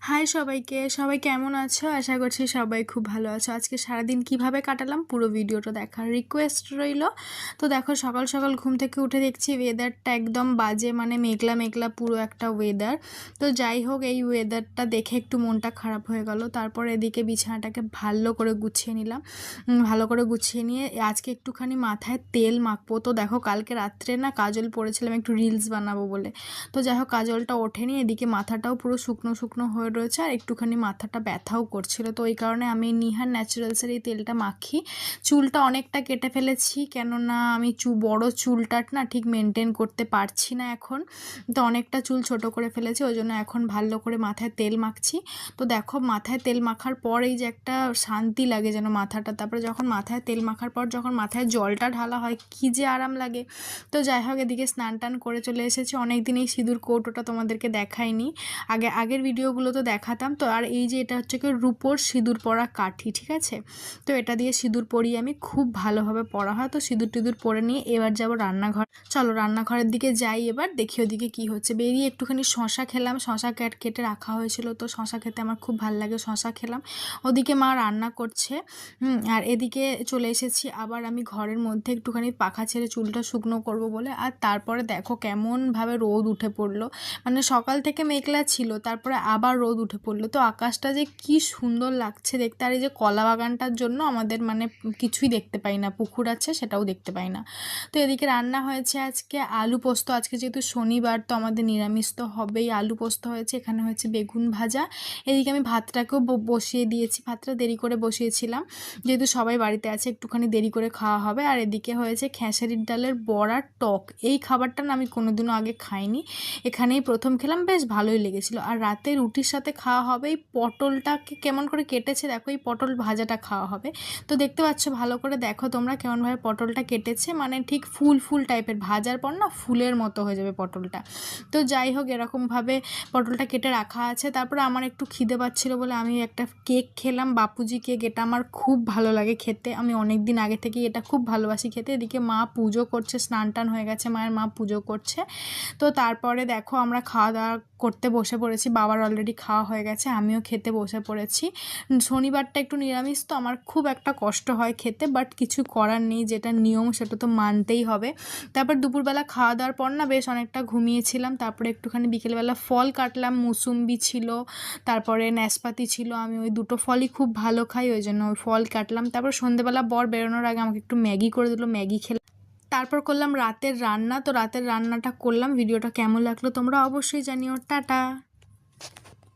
High সবাইকে, সবাই কেমন আছো? আশা করছি সবাই খুব ভালো আছো। আজকে সারাদিন কিভাবে কাটালাম পুরো ভিডিওটা দেখার রিকোয়েস্ট রইলো। তো দেখো সকাল সকাল ঘুম থেকে উঠে দেখছি ওয়েদারটা একদম বাজে, মানে মেঘলা মেঘলা পুরো একটা ওয়েদার। তো যাই হোক, এই ওয়েদারটা দেখে একটু মনটা খারাপ হয়ে গেল। তারপর এদিকে বিছানাটাকে ভালো করে গুছিয়ে নিলাম। ভালো করে গুছিয়ে নিয়ে আজকে একটুখানি মাথায় তেল মাখবো। তো দেখো কালকে রাত্রে না কাজল পরেছিলাম একটু রিলস বানাবো বলে। তো যাই হোক কাজলটা ওঠেনি, এদিকে মাথাটাও পুরো শুকনো শুকনো হয়ে রয়েছে আর একটুখানি মাথাটা ব্যথাও করছিল। তো ওই কারণে আমি নিহার ন্যাচারালসের এই তেলটা মাখি। চুলটা অনেকটা কেটে ফেলেছি, কেননা আমি বড় চুলটা না ঠিক মেনটেন করতে পারছি না এখন। তো অনেকটা চুল ছোট করে ফেলেছি, ওই জন্য এখন ভালো করে মাথায় তেল মাখছি। তো দেখো মাথায় তেল মাখার পর এই যে একটা শান্তি লাগে যেন মাথাটা, তারপরে যখন মাথায় তেল মাখার পর যখন মাথায় জলটা ঢালা হয় কী যে আরাম লাগে। তো যাই হোক এদিকে স্নান টান করে চলে এসেছি। অনেক দিন এই সিঁদুর কৌটোটা তোমাদেরকে দেখাইনি, আগের ভিডিওগুলো তো দেখাতাম। তো আর এই যে এটা হচ্ছে কি রূপোর সিঁদুর পরা কাঠি, ঠিক আছে। তো এটা দিয়ে সিঁদুর পরিয়ে আমি, খুব ভালোভাবে পরা হয়। তো সিঁদুর টিঁদুর পরে নিয়ে এবার যাবো রান্নাঘর। চলো রান্নাঘরের দিকে যাই এবার, দেখি ওদিকে কি হচ্ছে। বেরিয়ে একটুখানি শশা খেলাম, শশা কেটে রাখা হয়েছিল, তো শশা খেতে আমার খুব ভালো লাগে, শশা খেলাম। ওদিকে মা রান্না করছে। আর এদিকে চলে এসেছি আবার আমি ঘরের মধ্যে একটুখানি পাখা ছেড়ে চুলটা শুকনো করব বলে। আর তারপরে দেখো কেমনভাবে রোদ উঠে পড়লো, মানে সকাল থেকে মেঘলা ছিল, তারপরে আবার রোদ উঠে পড়লো। তো আকাশটা যে কি সুন্দর লাগছে দেখতে। আর এই যে কলা বাগানটার জন্য আমাদের মানে কিছুই দেখতে পাই না, পুকুর আছে সেটাও দেখতে পাই না। তো এদিকে রান্না হয়েছে আজকে আলু পোস্ত। আজকে যেহেতু শনিবার তো আমাদের নিরামিষ তো হবেই। আলু পোস্ত হয়েছে, এখানে হয়েছে বেগুন ভাজা। এদিকে আমি ভাতটাকেও বসিয়ে দিয়েছি, ভাতটা দেরি করে বসিয়েছিলাম যেহেতু সবাই বাড়িতে আছে, একটুখানি দেরি করে খাওয়া হবে। আর এদিকে হয়েছে খেসারির ডালের বড়া টক। এই খাবারটা না আমি কোনোদিনও আগে খাইনি, এখানেই প্রথম খেলাম, বেশ ভালোই লেগেছিলো। আর রাতে রুটির সাথে খাওয়া হবে। এই পটলটাকে কেমন করে কেটেছে দেখো, এই পটল ভাজাটা খাওয়া হবে। তো দেখতে পাচ্ছ, ভালো করে দেখো তোমরা কেমনভাবে পটলটা কেটেছে, মানে ঠিক ফুল ফুল টাইপের, ভাজার পর না ফুলের মতো হয়ে যাবে পটলটা। তো যাই হোক এরকমভাবে পটলটা কেটে রাখা আছে। তারপরে আমার একটু খিদে পাচ্ছিলো বলে আমি একটা কেক খেলাম, বাপুজি কেক। এটা আমার খুব ভালো লাগে খেতে, আমি অনেক দিন আগে থেকেই এটা খুব ভালোবাসি খেতে। এদিকে মা পুজো করছে, স্নান টান হয়ে গেছে, মায়ের মা পুজো করছে। তো তারপরে দেখো আমরা খাওয়া দাওয়া করতে বসে পড়েছি, বাবার অলরেডি খাওয়া হয়ে গেছে, আমিও খেতে বসে পড়েছি। শনিবারটা একটু নিরামিষ, তো আমার খুব একটা কষ্ট হয় খেতে, বাট কিছু করার নেই, যেটা নিয়ম সেটা তো মানতেই হবে। তারপর দুপুরবেলা খাওয়া দাওয়ার পর না বেশ অনেকটা ঘুমিয়েছিলাম। তারপরে একটুখানি বিকেলবেলা ফল কাটলাম, মুসুম্বি ছিল, তারপরে নাশপাতি ছিল। আমি ওই দুটো ফলই খুব ভালো খাই, ওই জন্য ওই ফল কাটলাম। তারপর সন্ধ্যেবেলা বর বেরোনোর আগে আমাকে একটু ম্যাগি করে দিল, ম্যাগি খেলাম। তারপর করলাম রাতের রান্না। তো রাতের রান্নাটা করলাম, ভিডিওটা কেমন লাগলো তোমরা অবশ্যই জানিও। টাটা।